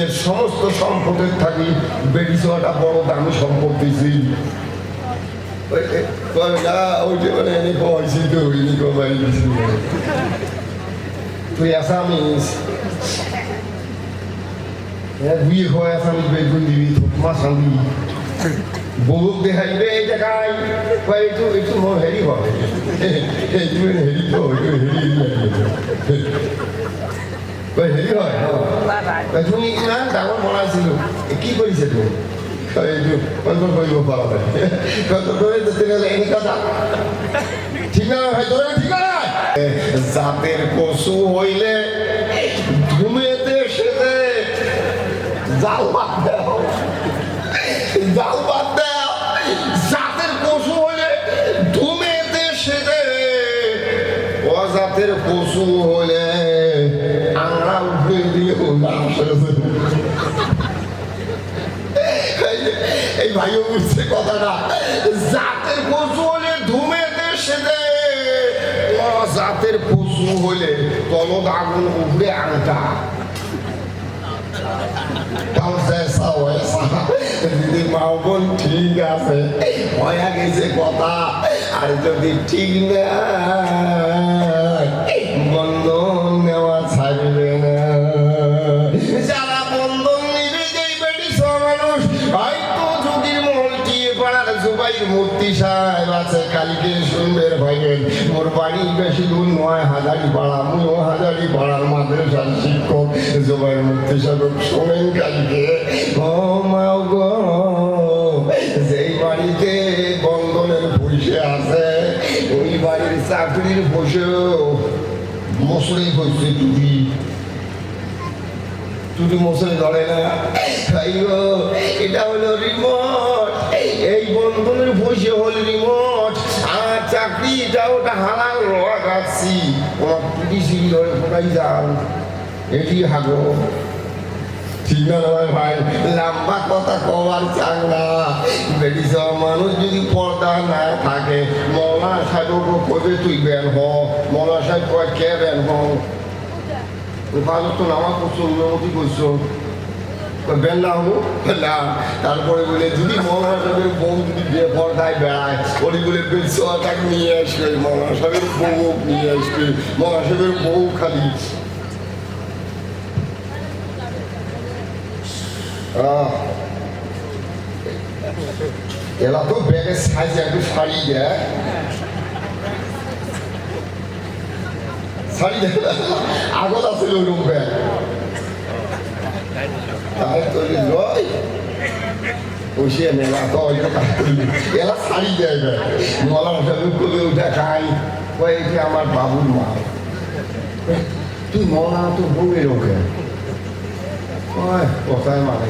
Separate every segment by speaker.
Speaker 1: দুনিয়ার সমস্ত সম্পদের থাকি বেটি ছোয়াটা বড় দামি সম্পত্তি ছিল। ওই যে মানে এনে কমাইছি তো ওইনি কমাই দিছি তুই আসামিস বিয়ে হয় আসামিস বেগুন দিবি মা সাবি বহুক দেখাইবে এই জায়গায় একটু হেরি হবে একটু হেরি তো হেরি হেরি হয় তুমি না ডাঙর মনে ছিল কি করেছে তুমি কন্ট্রোল কৰিব পাৰা নাই কন্ট্রোল করে তেতিয়াহ'লে এনে কথা ঠিক না ভাই তোরা ঠিক না জাতের পশু হইলে ধুমেতে সেতে জাল বাদ দাও জাল বাদ দাও জাতের পশু হইলে ধুমেতে সেতে অজাতের পশু হইলে আংড়া উঠে দিয়ে এই ভাইও বুঝছে কথাটা জাতের পশু হলে ধুমেতে সেদে জাতের পশু হলে তলদ আগুন উপরে আংটা দিদি মাও বোন ঠিক আছে হয়ে গেছে কথা আর যদি ঠিক না বন্ধন নেওয়া ছাড়বে না যারা বন্ধন নিবে যেই বেটি মানুষ হয়তো ঝুঁকির মহল টিয়ে পাড়ার জুবাইর মূর্তি সাহেব আছে কালকে শুনবেন ভাইবেন মোর বাড়ি বেশি দূর নয় হাজারি পাড়া আমিও হাজারি পাড়ার মাদ্রাসার শিক্ষক জুবাইর মূর্তি সাহেব শোনেন কালকে ও মাও গো যেই বাড়িতে বন্ধনের বসে আছে ওই বাড়ির চাকরির বসেও মশলাই করছে টুটি মশলে ধরে না এটা হলো রিমোট এই বন্ধনের বসে হল রিমোট আর চাকরিটা ওটা হালাল রাখছি ওরা টুটি সিঁড়ি ধরে কোথায় যান এটি হাগো ঠিক না ভাই লম্বা কথা কবার চান না বেটি সব মানুষ যদি পর্দা না থাকে মৌলানা সাহেব কবে তুই বেন হ মৌলানা সাহেব কয় কে বেন হ ভালো তো নামাজ করছো উন্নতি করছো বেন না হবো না তারপরে বলে যদি মৌলানা সাহেবের বউ যদি বেপর্দায় বেড়ায় ওই বলে বেশটাকে নিয়ে আসবে মৌলানা সাহেবের বউ নিয়ে আসবে মৌলানা সাহেবের বউ খালি এরা তো ব্যাগের সাইজ একটু শাড়ি দেয় শাড়ি দেয় আগত আছে ওরকম ব্যাগ তাহলে তৈরি নয় বসিয়ে মেলা তো এরা শাড়ি দেয় মলা হিসাবে করে ওটা খাই কয়েকে আমার বাবুর মা তুই মলা তো বউয়ের ওকে কথায় মানে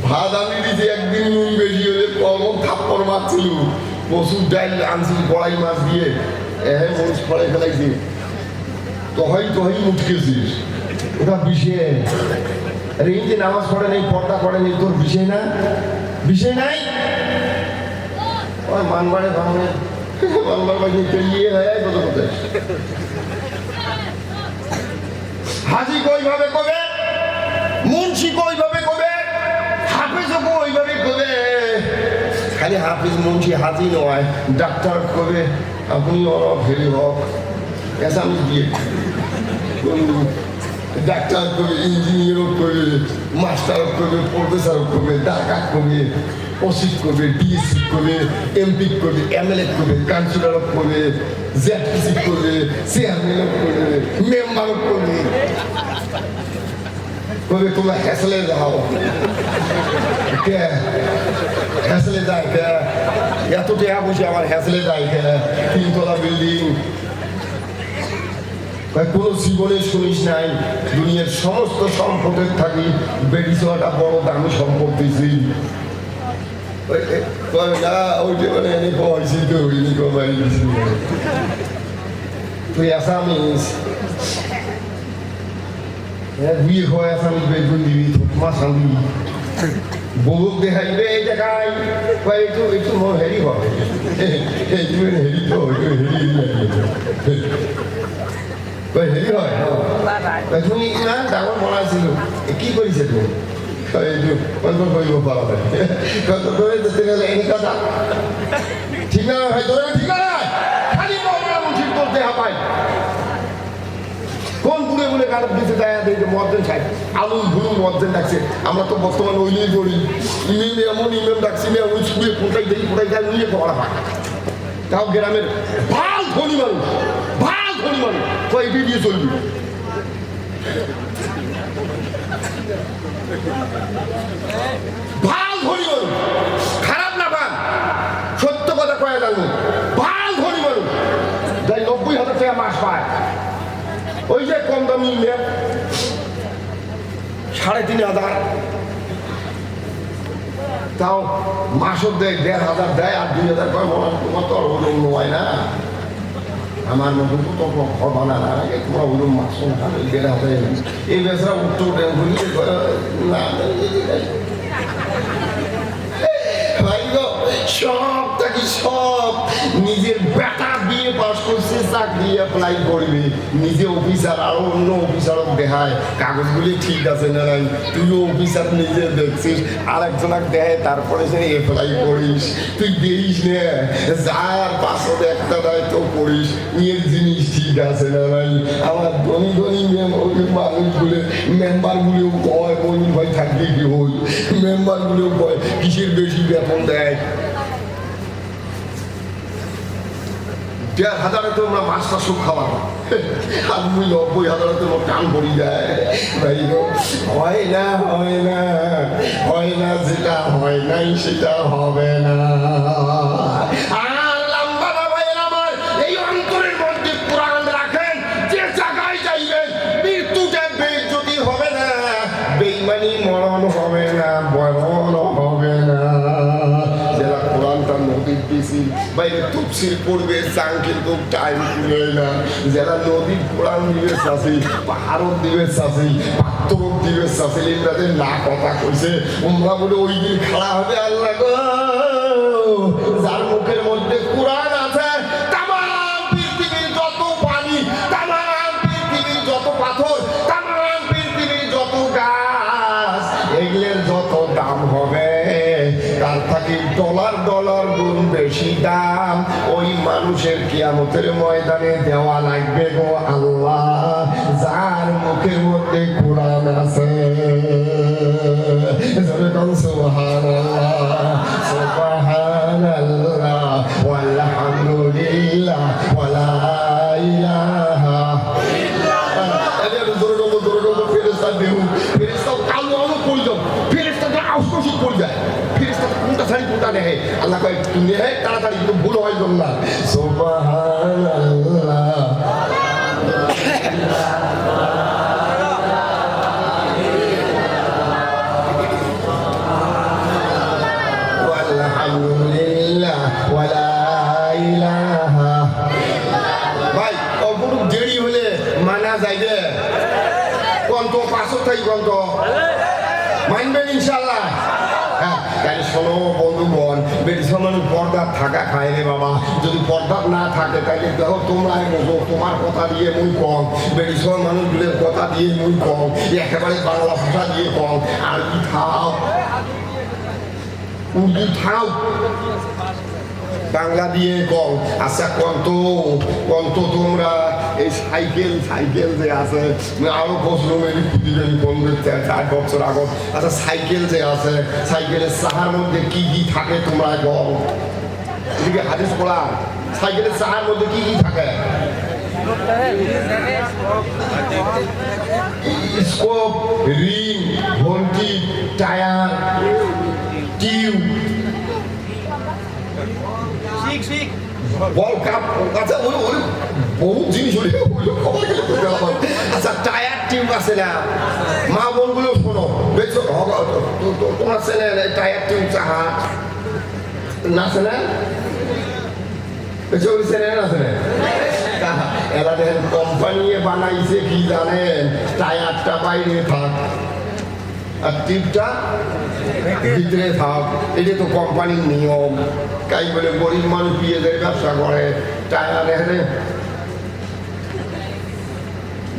Speaker 1: ভাত আমি দিতে একদিন নুন বেশি হলে কম থাপ্পড় মারছিল প্রচুর ডাইল আনছিল কড়াই মাছ দিয়ে মরিচ ফড়াই ফেলাইছে তহই মুটকেছিস ওটা বিষয় আরে এই যে নামাজ পড়ে নেই পর্দা পড়ে নেই তোর বিষয় না বিষয় নাই ওই মানবারে ভাঙে মানবার বাড়ি পেরিয়ে হয় কত কোথায় হাজি কইভাবে কবে মুন্সি কইভাবে কবে হাফেজ ওইভাবে কবে খালি হাফিজ মুন্সি হাজি নয় ডাক্তার কবে আপনি অরব হেরি হক এসামি দিয়ে ডাক্তার কবে ইঞ্জিনিয়ারও কবে মাস্টার কবে প্রফেসর কবে ডাকাত কবে ওসিড কবে ডিএসি কবে এমপি কবে এমএলএ কবে কাউন্সিলর কবে জেডপিসি কবে চেয়ারম্যান কবে মেম্বার কবে কবে তোমরা হেসলে যাও কে হেসলে যায় কে এত টাকা বসে আমার হেসলে যায় কে 3 তলা বিল্ডিং কোনো জীবনে শুনিস নাই দুনিয়ার সমস্ত সম্পদের থাকি বেটি ছোয়াটা বড় দামি সম্পত্তি ছিল ওই যে মানে এনে কমাইছি তো ওইনি কমাই দিছি তুই আসামিস বিয়ে হয় আসামিস বেগুন দিবি মা সাবি বহুক দেখাইবে এই জায়গায় একটু হেরি হবে একটু হেরি তো হেরি কই হেৰি হয় তুমি না ডাঙৰ বনাইছিলো কি কৰিছে তুমি এইটো কন্ট্ৰল কৰিব পৰা নাই কন্ট্ৰল কৰি তেনেহ'লে এনেকুৱা যা ঠিক না ভাই তোর ঠিক না খালি ঠিক করতে হাঁপায় কোন বুড়ে বুড়ে কারোর দিতে দেয় মদ্দেন খায় আলু ভুলু মদ্দেন ডাকছে আমরা তো বর্তমানে ওইলেই করি ইমেল এমন ইমেল ডাকছি না ওই স্কুলে কোথায় দেখি কোথায় যায় উইয়ে পড়া হয় তাও গ্রামের ভাল ধনী মানুষ কয় এটি দিয়ে চলবি ভাল ধনী মানুষ খারাপ না পান সত্য কথা কয়ে জানবো ভাল ধনী মানুষ যাই 90,000 টাকা মাস পায় ওই যে কম দামি মেয়ে 3,500 তাও মাসও দেয় 1,500 দেয় আর 2,000 কয় তোমার তো অন্য হয় না আমার মতো তো ঘর বানানো আগে তোমার ওগুলো মাসও না 1,500 এই বেসরা উত্তর না সব থাকি সব নিজের বেটা বিয়ে পাস করছে চাকরি অ্যাপ্লাই করবি নিজে অফিসার আর অন্য অফিসারক দেখায় কাগজগুলি ঠিক আছে না নাই তুইও অফিসার নিজে দেখছিস আর একজনক দেয় তারপরে সে অ্যাপ্লাই করিস তুই দিস না যার পাশে একটা দায়িত্ব করিস নিজের জিনিস ঠিক আছে না নাই আমার ধনী ধনী মানুষগুলো মেম্বারগুলিও কয় মনির ভাই থাকলে কি হই মেম্বারগুলিও কয় কিসের বেশি বেতন দেয় 1,500 তো আমরা মাছটা সুখ খাওয়া আর 90,000 তো কান পড়ি যায় ভাই হয় না যেটা হয় নাই সেটা হবে না আর লম্বা ভাই আমার এই অন্তরের মধ্যে কোরআন রাখেন যে জায়গায় যাইবেন মৃত্যুটা বেইজ্জতি হবে না বেঈমানি মরণ হবে না বরণ হবে না যারা কোরআনটা নদীর দিছি বাইরে তফসির পড়বে চান কিন্তু টাইম কুলে না যারা নদীর কোরআন দিবে চাষি পাহাড়ত দিবে চাষি পাত্তরত দিবে চাষি ইন্দ্রাদের না কথা কইছে তোমরা বলে ওই দিন খাড়া হবে আল্লাহ গো যার মুখের মধ্যে কোরআন আছে তামাম পৃথিবীর যত পানি তামাম পৃথিবীর যত পাথর তামাম পৃথিবীর যত গাছ এগুলোর যত দাম হবে তার থেকে ডলার গুণ বেশি দাম ওই মানুষের কিয়ামতের ময়দানে দেওয়া লাগবে গো আল্লাহ যার মুখের মধ্যে কোরআন আছে সুবহানাল্লাহ সুবহানাল্লাহ ওয়ালহামদুলিল্লাহ ওয়ালা ইলাহা ইল্লাল্লাহ ফেরেশতা দেউ ফেরেশতা কালো আলো পড়ে যাও ফেরেশতা আউটসোর্সিং পড়ে যায় ফেরেশতা কোনটা সারি কোনটা নেয় আল্লাহ কয় তুমি হে তাড়াতাড়ি কিন্তু ভুল হয় না সুবহানাল্লাহ ওয়ালহামদুলিল্লাহ ওয়ালা ইলাহা ভাই অপরূপ দেরি হলে মানা যাইবে কোনটো পাঁচত থাকি কোনটো মানবেন ইনশাআল্লাহ হ্যাঁ তাহলে শোনো বন্ধুগণ বেটি মানুষ পর্দার থাকা খায় রে বাবা যদি পর্দার না থাকে তাহলে দেখো তোমরাই বোঝো তোমার কথা দিয়ে মুই কম বেটি মানুষগুলোর কথা দিয়ে মুই কম একেবারে বাংলা ভাষা দিয়ে কম আরবি খাও উর্দু খাও বাংলা দিয়ে কম আচ্ছা কন্ত তোমরা এই সাইকেল যে আছে আরো প্রশ্ন মেরি দিবেন 4 বছর আগত আচ্ছা সাইকেল যে আছে সাইকেলের চাহার মধ্যে কি থাকে তোমরা কম এদিকে হাদিস পড়া সাইকেলের চাহার মধ্যে কি থাকে স্কোপ রিং ঘন্টি টায়ার টিউব বল কাপ আচ্ছা ওই বহু জিনিস আচ্ছা টায়ার টিউব আছে না মা বোনগুলো শোনো বেশো তোমার ছেলে টায়ার টিউব চাহা না ছেলে বেশো ছেলে না ছেলে এরা দেখেন কোম্পানি বানাইছে কি জানেন টায়ারটা বাইরে থাক আর টিপটা ভিতরে থাক এটা তো কোম্পানির নিয়ম তাই বলে গরিব মানুষ পেঁয়াজের ব্যবসা করে টায়ার এখানে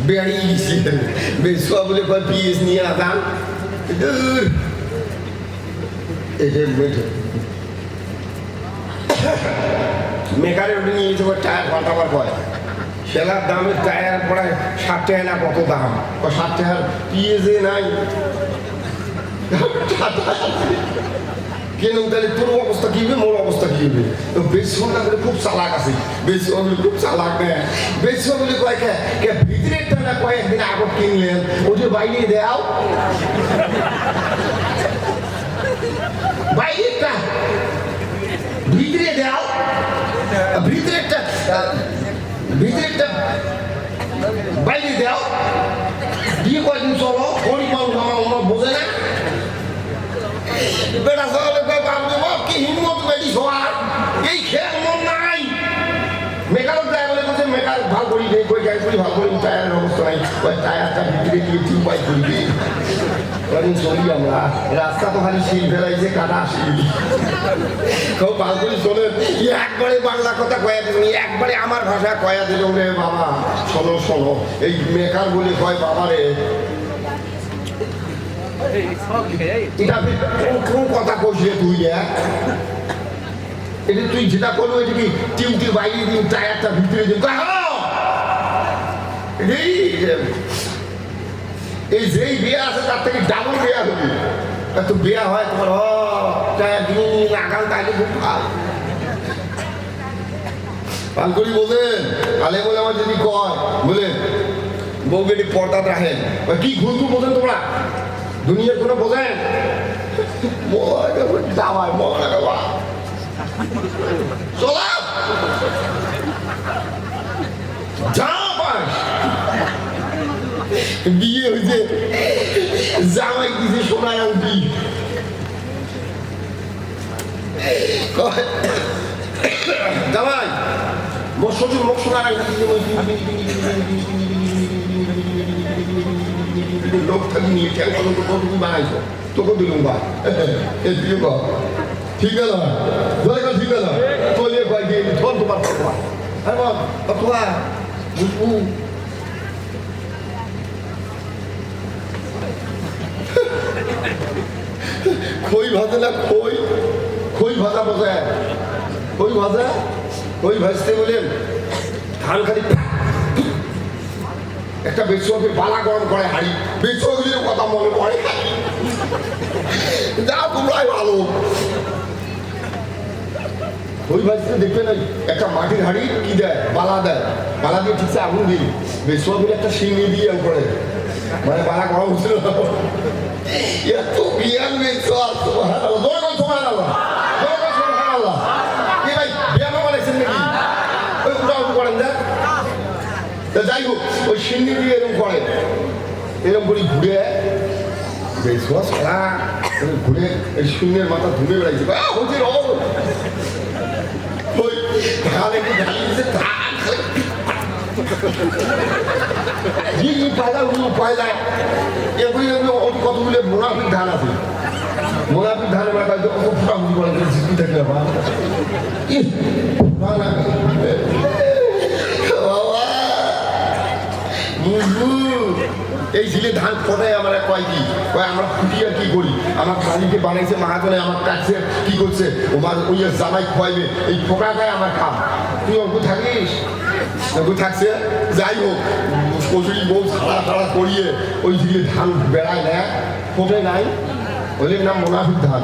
Speaker 1: বেড়িয়ে গেছি বেসুয়া বলে কয় পিএস নিয়ে আদান মেকারে ওটা নিয়ে যেতে টায়ার পাল্টাবার কয় সেলার দামের টায়ার পড়ায় 60 টাকা না কত দাম 60 টাকার পিএসে নাই কেন তাহলে তোর অবস্থা কি হবে মোর অবস্থা কি হবে বেসুয়াটা বলে খুব চালাক আছে বেসুয়া বলে খুব চালাক নেয় বেসুয়া বলে কয় কে ভিতরেরটা না কয়েকদিন আগত কিনলেন ওটা বাইরে দেও বাইরেরটা ভিতরে দেও ভিতরেরটা বাইরে দেও দিয়ে কয়েকদিন চলো পরিমাণ আমার বোঝে না বেটা চলে কি হিম্মত বেটি সবার এই খেয়াল মন নাই মেকারও যায় বলে বলছে মেকার ভাল করি নেই কই গাড়ি করি ভাল করি টায়ারের অবস্থা নাই ওই টায়ারটা ভিতরে দিয়ে ঠিক পাই করবি কদিন চলি আমরা রাস্তা তো খালি শিল ফেলাইছে কাটা শিল কেউ ভাল করি চলে একবারে বাংলা কথা কয়া দিল একবারে আমার ভাষা কয়া দিল রে বাবা শোনো শোনো এই মেকার বলে কয় বাবা রে এটা কোন কথা কইছিস তুই এটা তুই যেটা করলো এটা কি টিউটি বাইরে দিন টায়ারটা ভিতরে দিন এই যেই বিয়ে আছে তার থেকে ডাবল বিয়া হবে তো বিয়া হয় তোমার টায়ার দিন আগাম তাইলে খুব ভালো পাল করি বোঝেন আলে বলে আমার যদি কয় বলে বউকে পর্দা রাখেন কি ঘুরঘুর বোঝেন তোমরা দুনিয়ার কোনো বোঝেন দাওয়ায় মরা দেওয়া চলা বিয়ে হয়েছে জামাই দিছে সোনার আংটি জামাই মোর শ্বশুর মুখ সোনার আংটি লোক থাকি নিয়ে খেয়াল করো তো কতটুকু বানাইছো তোকে দিলুম বা ঠিক আছে ঠিক আছে চলে কয়েক ধর তোমার ফটোয়া আরে বাবা ফটোয়া বুঝবু খই ভাজে না খই ভাজা বোঝায় খই ভাজতে বলেন ধান খালি একটা বেচুয়াকে বালা গরম করে হাড়ি বেচুয়াগুলির কথা মনে পড়ে যা তোমরাই ভালো খই ভাজতে দেখবে না একটা মাটির হাড়ি কি দেয় বালা দিয়ে ঠিকছে আগুন দিই বেচুয়াগুলি একটা শিঙি দিয়ে করে মানে বালা গরম হচ্ছিল এত বিয়ান বেচুয়া তোমার আল্লাহ কি ভাই বিয়ানো বানাইছেন নাকি ওই উঠা উঠু করেন যা যাই হোক ওই সিন্নি দিয়ে এরকম করে এরকম করে ঘুরে বেশোয়া সারা ঘুরে এই শূন্যের মাথা ধুলে বেড়াইছে হচ্ছে ওই ধান একটু ঢালি দিচ্ছে ধান পায়দায় এগুলি কতগুলো মোনাফিক ধান আছে মোনাফিক ধানের মাথায় ফুটাফুটি করে ঝিপি থাকলে এই ঝিলে ধান ফোটায় আমরা কয় কি কয় আমরা ফুটিয়ে কি করি আমার খালিকে বানাইছে মাহাজনে আমার কাছে কি করছে ওমার ওই জামাই খোয়াইবে এই ফোকা খায় আমার খাম তুই অল্প থাকিস অল্প থাকছে যাই হোক কচুরি বউ ছাড়া করিয়ে ওই ঝিলে ধান বেড়ায় না ফোটে নাই ওইলের নাম মোনাফিক ধান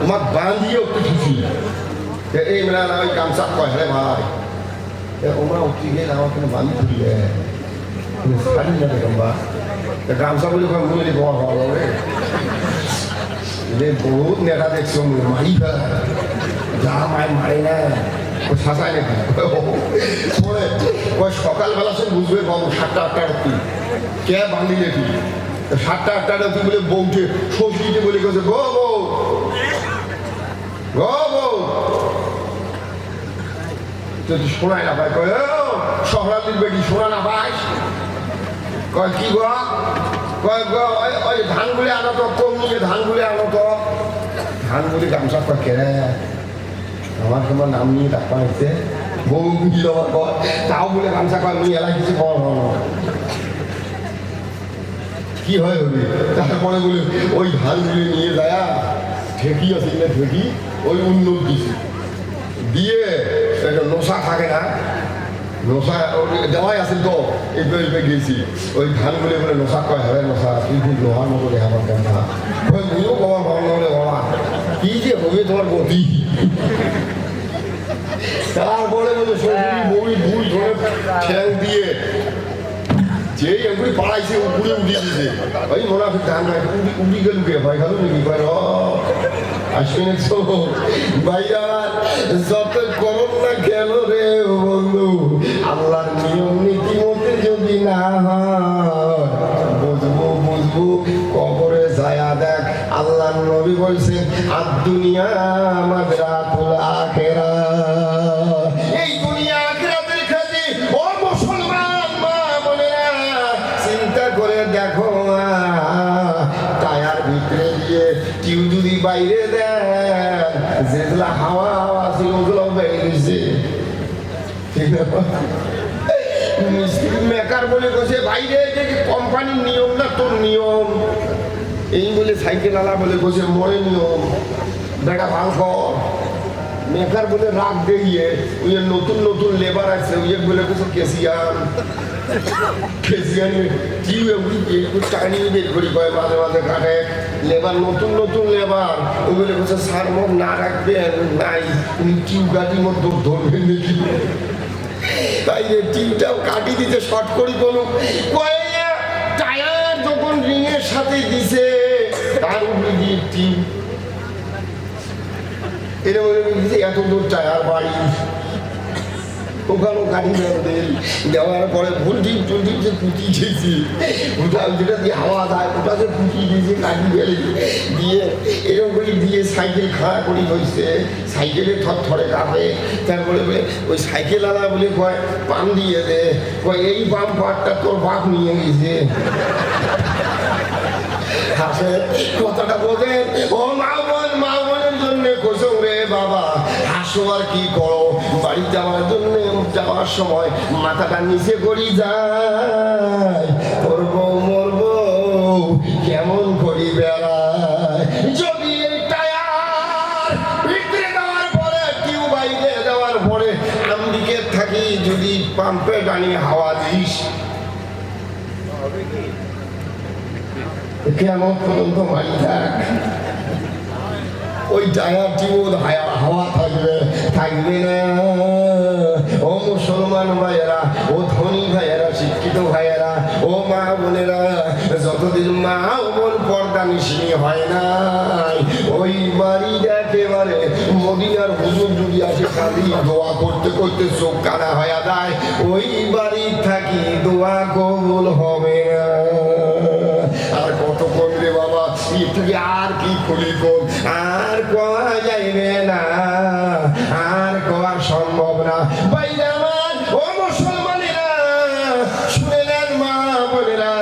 Speaker 1: ওমার বাঁধিয়ে একটু খুশি এই মেলা না ওই গামছা কয় হ্যাঁ ভাই ওমরা উঠি গেলে আমার কোনো বান্ধি ফুটিয়ে শাড়ি না দেখবা গামছা বলে মুলি বড় হবে বহুত নেতা দেখছো মারি ফেলা যা মায়ের মারে না ও শাসায় নাকি পরে ওই সকালবেলা সব বুঝবে বাবু 7টা 8টা রাত্রি কে বাঁধিলে কি 7টা 8টা রাত্রি বলে বউকে শ্বশুরিতে বলে গেছে গো বউ শোনায় না ভাই কয় শহরালির বেটি শোনা না ভাই কয় কি গো কয় ওই ধানগুলি আনো তো কম নিয়ে ধানগুলি আনো তো ধানগুলি গামছা কয় কেড়ে আমার তোমার নাম নিয়ে ডাকা হয়েছে বউ বুঝি আমার কয় তাও বলে গামছা কয় আমি এলাই কিছু কর কি হয় হবে? তারপরে বলে ওই ধানগুলি নিয়ে যায় ঠেকি আছে কিনা ঠেকি ওই উন্নত দিছি দিয়ে একটা নশা থাকে না নশা দেওয়াই আছে তো এইভাবে গেছি ওই ধানগুলি বলে নশা কয় হবে নশা তুই খুব লোহার মতো দেখা পারতাম না ওই বুঝো বাবা ভালো হলে বাবা কি যে হবে তোমার গতি তারপরে বলে বই ভুল ধরে ঠ্যাং দিয়ে যেই এগুলি পাড়াইছে উপরে উঠিয়ে দিছে ওই মোনাফিক ধান উঠি গেল কে ভাই খালো নাকি ভাই আসবেন তো ভাইয়া যত করুন না কেন রে বন্ধু আল্লাহর নিয়ম নীতি মতে যদি না হয় বুঝবো কবরে যায়া দেখ আল্লাহর নবী বলছেন আর দুনিয়া মাদরাতুল আখিরাহ এই দুনিয়া আখিরাতের খাতি ও মুসলমান মা বোনেরা চিন্তা করে দেখো টায়ার ভিতরে দিয়ে টিউ যদি বাইরে দেন যেগুলা হাওয়া হাওয়া ছিল ওগুলো বেরিয়েছে মিস্ত্রি মেকার বলে গেছে বাইরে যে কোম্পানির নিয়ম না তোর নিয়ম এই বলে সাইকেল আলা বলে গেছে মরে নিয়ম বেটা ভাঙ মেকার বলে রাগ দিয়ে ওই নতুন নতুন লেবার আছে ওই বলে গেছে কেসিয়ান টিউ টানি বের করি পায় মাঝে মাঝে কাটে লেবার নতুন নতুন লেবার ওইগুলো বলছে সার মগ না রাখবেন নাই তুমি টিউ গাড়ির মধ্যে ধরবেন নাকি তাই রে টিউটাও কাটি দিতে শর্ট করি কোনো টায়ার যখন রিংয়ের সাথে দিছে তার উপরে দিয়ে টিউ এটা বলে দিছে এত দূর টায়ার বাড়ি ওখানেও কাটি দেওয়ার পরে ভুলটি টুলটি যে কুচি খেয়েছি ওটা যেটা দিয়ে হাওয়া যায় ওটাকে কুচি দিয়েছে কাটি ফেলে দিয়ে এরকম করে দিয়ে সাইকেল খাড়া করি হয়েছে সাইকেলে থরে কাঁপে তারপরে বলে ওই সাইকেল আলা বলে কয় পাম দিয়ে দে কয় এই পাম পাটটা তোর বাপ নিয়ে গেছে হাসে কথাটা বোঝেন ও মা বোনের জন্য কোসম রে বাবা হাসো আর কি করো বাড়ি যাওয়ার জন্য যাওয়ার সময় মাথাটা নিচে করি যায় করবো মরবো কেমন করি বেড়ায় যদি টায়ার ভিতরে দেওয়ার পরে টিউ বাইরে দেওয়ার পরে আমদিকে থাকি যদি পাম্পে টানিয়ে হাওয়া দিস কেমন পর্যন্ত মারি থাক ওই টায়ার টিউব হাওয়া থাকবে না ও মুসলমান ভাইয়েরা ও ধনী ভাইয়েরা শিক্ষিত ভাইয়েরা ও মা বোনেরা যতদিন মা বোন পর্দা নিশিনি হয় নাই ওই বাড়ি একেবারে মদিনার হুজুর যদি আসে খালি দোয়া করতে করতে চোখ কানা হয়ে যায় ওই বাড়ি থাকি দোয়া কবুল হবে না আর কতক্ষণ রে বাবা থেকে আর কি খুলি কোন আর কোয়া যাইবে না আর কোয়া সম্ভব না বাইরে আমার ও মুসলমানেরা শুনে নেন মা বোনেরা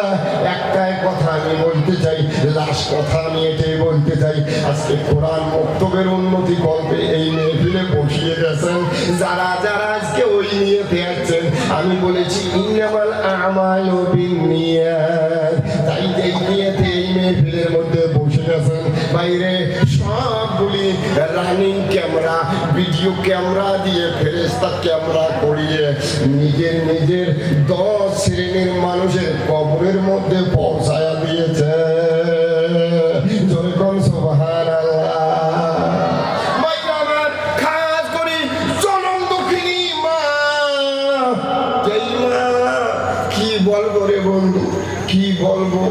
Speaker 1: একটাই কথা আমি বলতে চাই লাস্ট কথা আমি এটাই বলতে চাই আজকে কোরআন বক্তব্যের উন্নতি গল্পে এই মেহফিলে বসিয়ে গেছেন যারা যারা আজকে ওই নিয়ে পেয়েছেন আমি বলেছি ইন্নামাল আমালু বিন্নিয়াত তাই এই নিয়েতে এই মেহফিলের মধ্যে বসে গেছেন বাইরে সবগুলি রানিং ক্যামেরা ভিডিও ক্যামেরা দিয়ে ফেরেশতা ক্যামেরা করিয়ে নিজের 10 শ্রেণীর মানুষের কবরের মধ্যে পৌঁছায়া দিয়েছে যেরকম সুবহানাল্লাহ খাস করি চরম দুঃখিনী মা কি বলবো রে বন্ধু কি বলবো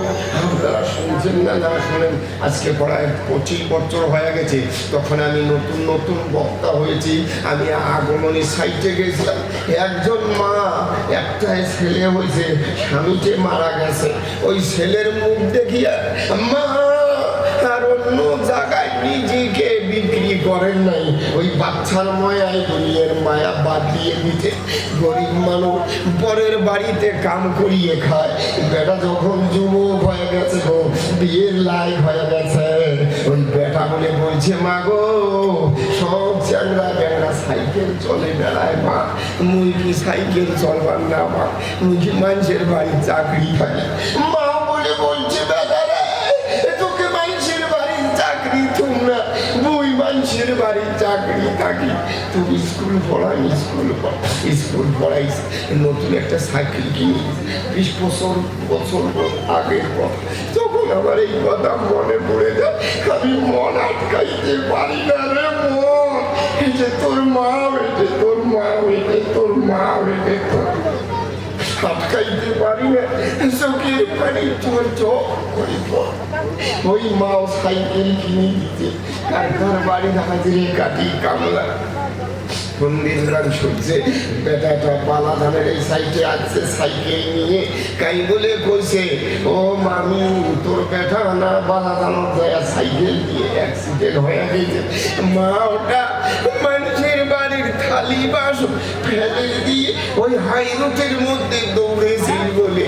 Speaker 1: আপনারা শুনছেন না না শুনেন আজকে প্রায় 25 বছর হয়ে গেছে তখন আমি নতুন বক্তা হয়েছি আমি আগমনী সাইটে গেছিলাম একজন মা একটাই ছেলে হয়েছে স্বামীকে মারা গেছে ওই ছেলের মুখ দেখিয়া মা আর অন্য জায়গায় নিজেকে বিক্রি করেন নাই ওই বাচ্চার মায়ায় দুনিয়ার মায়া বাদ দিয়ে দিতে গরিব মানুষ পরের বাড়িতে কাম করিয়ে খায় বেটা যখন যুবক হয়ে গেছে গো বিয়ের লাইফ হয়ে গেছে ওই বেটা বলে বলছে মা গো সব চ্যাংরা ব্যাংরা সাইকেল চলে বেড়ায় মা মুই কি সাইকেল চলবার না মা মুই কি মানুষের বাড়ি চাকরি থাকে মা বলে বলছে বেটারে তোকে মানুষের বাড়ির চাকরি তোমরা বই মানুষের বাড়ির চাকরি থাকি তুমি স্কুল পড়াই স্কুল পড়াইস নতুন একটা সাইকেল কিনি 20 বছর আগের কথা তখন আমার এই কথা মনে পড়ে যায় আমি মন আটকাইতে পারি না রে মন এটা তোর মা এটা তোর মা এটা তোর মা এটা তোর আটকাইতে পারি না চোখের পানি তোর চোখ ওই মাও সাইকেল কিনে দিতে কার বাড়ি হাজিরে কাটি কামলা মন্দির গান শুনছে বেটাটা পালা ধানের এই সাইডে আসছে সাইকেল নিয়ে কাই বলে কইছে ও মামি তোর বেটা না পালা ধানোর যায় সাইকেল দিয়ে অ্যাক্সিডেন্ট হয়ে গেছে মা ওটা মানুষের বাড়ির থালি বাস ফেলে দিয়ে ওই হাই রোডের মধ্যে দৌড়েছিল বলে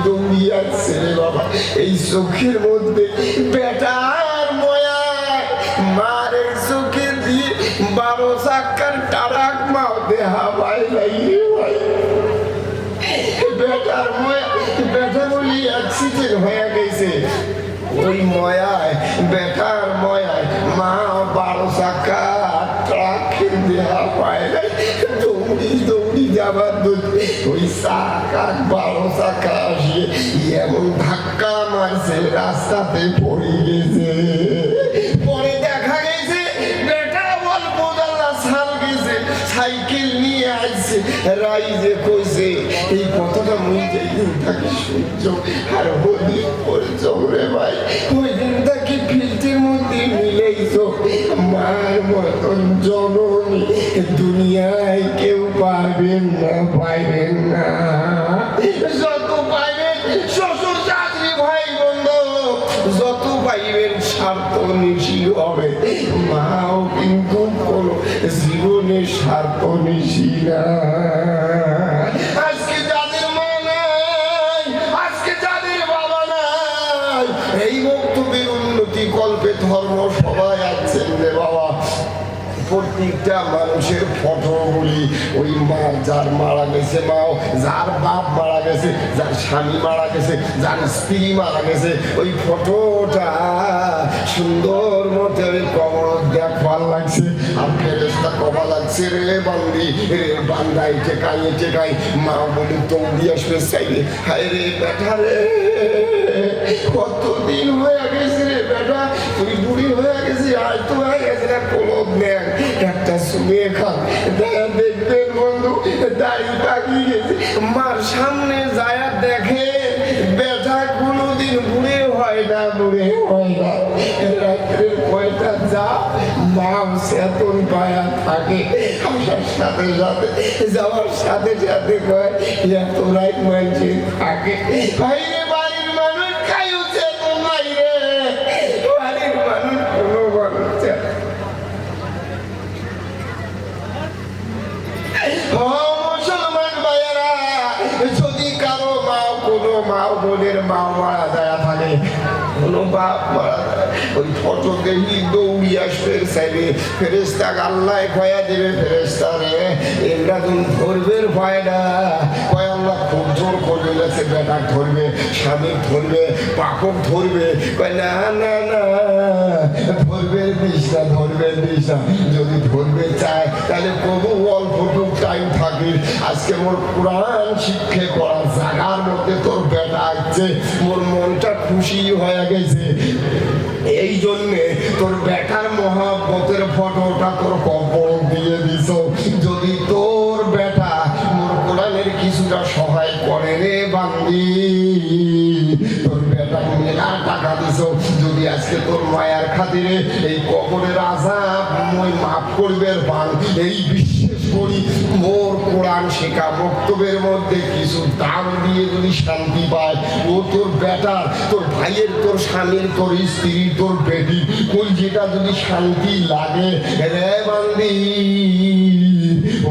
Speaker 1: দৌড়ি আসছে রে বাবা এই চোখের মধ্যে বেটার ময়া মারের চোখের দিয়ে 12 চাক্কার টারাক মাও দেহা ভাই ভাই বেটার ময়া বেটা বলি অ্যাক্সিডেন্ট হয়ে গেছে ওই ময়ায় বেটার ময়ায় মা 12 চাক্কা ট্রাক দেহা পায় দৌড়ি যাবার ওই চাকা 12 চাকা আসিয়ে এমন ধাক্কা মারছে রাস্তাতে পড়ে গেছে পরে দেখা গেছে বেটা অল্প দালা সাল গেছে সাইকেল নিয়ে আসছে রাইজে কইছে এই কথাটা মুই যেদিন থাকি সূর্য আর হলি পড়ছ রে ভাই ওই দিন থাকি ফিল্টের মধ্যে মিলেইছ মার মতন জননী দুনিয়ায় কেউ পাবেন না যত পাইবেন শ্বশুর চাকরি ভাই বন্ধু যত পাইবেন স্বার্থ নিশি হবে মাও কিন্তু কোনো জীবনে স্বার্থ নিশি না আজকে যাদের মা নাই আজকে যাদের বাবা নাই এই বক্তব্যের উন্নতি কল্পে ধর্ম সবাই আছেন রে বাবা প্রত্যেকটা মানুষের ফটোগুলি ওই মা যার মারা গেছে মাও যার বাপ মারা গেছে যার স্বামী মারা গেছে যার স্ত্রী মারা গেছে ওই ফটোটা সুন্দর মতো কবর দেখবার লাগছে আর ফেরেশতা কবা লাগছে রে বান্দি রে বান্দাই টেকাই মা বলে দৌড়ি আসবে চাইলে হায় রে বেটা রে কতদিন হয়ে গেছে রে বেটা তুই বুড়ি হয়ে গেছি আজ তো হয়ে গেছে না কোনো নেন একটা শুয়ে খান দেখবেন বন্ধু দাড়ি পাকিয়ে গেছে মার সামনে যায় দেখে বেটা কোনোদিন বুড়ে হয় না রাত্রের কয়টা যা মাও চেতন পায়া থাকে আসার সাথে সাথে যাওয়ার সাথে সাথে কয় এত রাত মানছে থাকে বাইরে বাড়ির মানুষ খাইও চেতন নাই রে বাড়ির মানুষ কোনো মানুষ মুসলমান ভাইয়েরা যদি কারো কোনো মা বোনের মা মারা যায় থাকে কোনো বাপ মারা যায় ওই ফটো দেখি দৌড়ি আসবে চাইবে ফেরেশতা আল্লাহ ভয়া দেবে ফেরেশতা রে এরা তুমি ধরবে ভয়টা কয় আল্লাহ খুব জোর করবে গেছে বেটা ধরবে স্বামী ধরবে পাপক ধরবে কয় না ধরবে দিস না যদি ধরবে চায় তাহলে প্রভু অল্পটুক টাইম থাকিস আজকে মোর কোরআন শিক্ষা করার জায়গার মধ্যে তোর বেটা আসছে মোর মনটা খুশি হয়ে গেছে এই জন্যে তোর বেটার মহাব্বতের ফটোটা তোর কবর দিয়ে দিস যদি তোর বেটা মোর কোরআনের কিছুটা সহায় করে রে বান্দি তোর বেটা মেলা টাকা দিস যদি আজকে তোর মায়ার খাতিরে এই কবরের আযাব মই মাফ করবে পান এই বিশ্বাস করি মোর কোরআন শেখা বক্তব্যের মধ্যে কিছু দাম দিয়ে যদি শান্তি পায় ও তোর বেটার তোর ভাইয়ের তোর স্বামীর তোর স্ত্রী তোর বেটি কোন যেটা যদি শান্তি লাগে রে বান্দি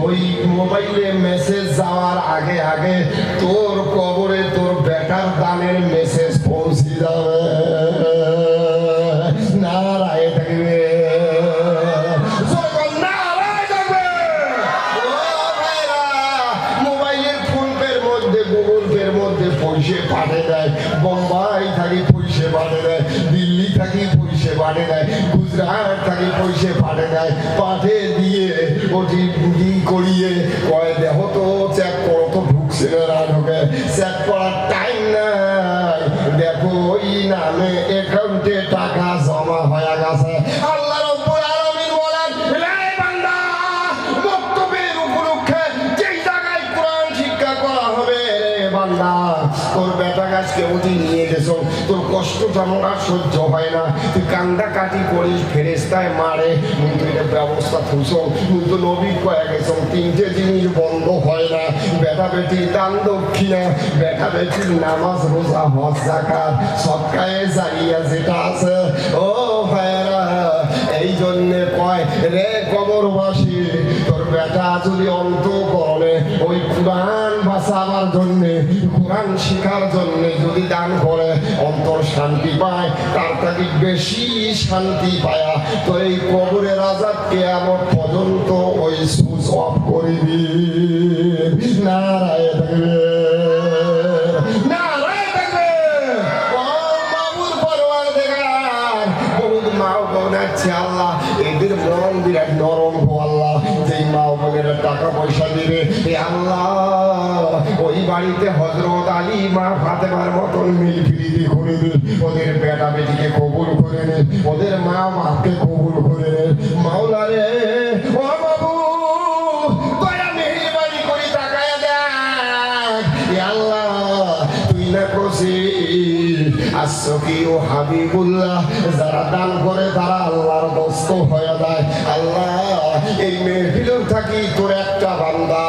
Speaker 1: ওই মোবাইলে মেসেজ যাওয়ার আগে তোর কবরে তোর বেটার দানের মেসেজ পৌঁছে যাবে নারায় থাকবে মোবাইলের ফোন পের মধ্যে গুগল পের মধ্যে পয়সা পাঠিয়ে দেয়, বোম্বাই থাকি পয়সা পাঠিয়ে দেয়, দিল্লি থাকি পয়সা পাঠিয়ে দেয়, গুজরাট থাকি পয়সা পাঠিয়ে দেয়, পাঠিয়ে দিয়ে ওটি বুকি করিয়ে কয় দেহ তো চেক করো তো ঢুকছে না ঢুকে, চেক করার টাইম নাই, দেখো ওই নামে অ্যাকাউন্টে টাকা জমা হয়ে গেছে। আল্লাহ রাব্বুল আলামিন বলেন, হে বান্দা, বক্তব্যের উপলক্ষে যেই জায়গায় কোরআন শিক্ষা করা হবে রে বান্দা, তোর বেটা গাছকে উঠি নিয়ে গেছো, তোর কষ্টটা আমার আর সহ্য হয় না, তুই কান্দা কাটি করিস, ফেরেস্তায় মারে, কিন্তু এটা ব্যবস্থা থুস, কিন্তু নবী কয়ে গেছো তিনটে জিনিস বন্ধ হয় না, বেটা বেটির দান দক্ষিণা, বেটা বেটির নামাজ রোজা হজ যাকাত সদকায়ে জারিয়া যেটা আছে। ও ভাইরা, এই জন্যে কয় রে কবরবাসী, তোর বেটা যদি অন্তঃকরণে ওই কোরআন বাঁচাবার জন্যে, কোরআন শিখার জন্যে যদি দান করে, অন্তর শান্তি পায়, তার থেকে বেশি শান্তি পায়া তো এই কবরের আযাব কিয়ামত পর্যন্ত ওই সুইচ অফ করে দিন। নারায়ে তাকবীর, নারায়ে তাকবীর। ও মাবুদ পরওয়ারদিগার, বহুত মা বোন আছে আল্লাহ, এদের মন বিরাট নরম গো আল্লাহ, যেই মা বোনেরা টাকা পয়সা দিবে এ আল্লাহ, ওই বাড়িতে হযরত আলী মা ফাতেমার মতন মিলফিরিদি করে দিন, ওদের বেটা বেটিকে কবুল করে নেন, ওদের মা বাপকে কবুল করে নেন। মাওলা রে, ও মাবুদ, দয়া মেহেরবানি করে তাকায়া দেখ, এ আল্লাহ তুই না কইছিস আসকি ও হাবিবুল্লাহ, যারা দান করে তারা আল্লাহর দোস্ত হয়ে যায়। আল্লাহ, এই মেহফিলের থাকি তোর একটা বান্দা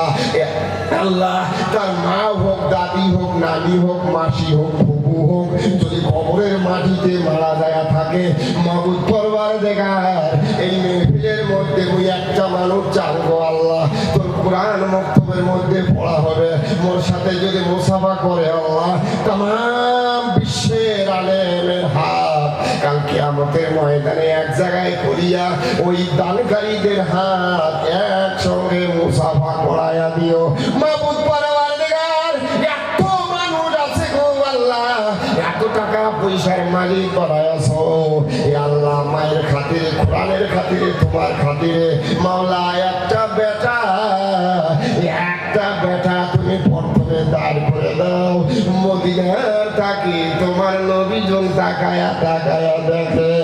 Speaker 1: আল্লাহ, তার মা হোক, দাদি হোক, নানি হোক, মাসি হোক, ফুফু হোক, যদি কবরের মাটিতে মারা যায় থাকে, মাবুদ পরওয়ারদিগার, এই মেহফিলের মধ্যে ওই একটা মানুষ চাইবো আল্লাহ, তোর কোরআন মক্তবের মধ্যে পড়া হবে, মোর সাথে যদি মুসাফা করে আল্লাহ, তামাম বিশ্বের আলেমের হাত কাল কিয়ামতের ময়দানে এক জায়গায় করিয়া ওই দানকারীদের হাত একসঙ্গে মুসাফা করাইয়া দিও। মাবুদ পরওয়ারদিগার, এত মানুষ আছে গো আল্লাহ, এত টাকা পয়সার মালিক বানায়াছো এ আল্লাহ, মায়ের খাতিরে, কোরআনের খাতিরে, তোমার খাতিরে মাওলা, একটা বেটা তুমি প্রথমে দাঁড় করে দাও, মদিনার থাকি তোমার নবী জন তাকায়া তাকায়া দেখে।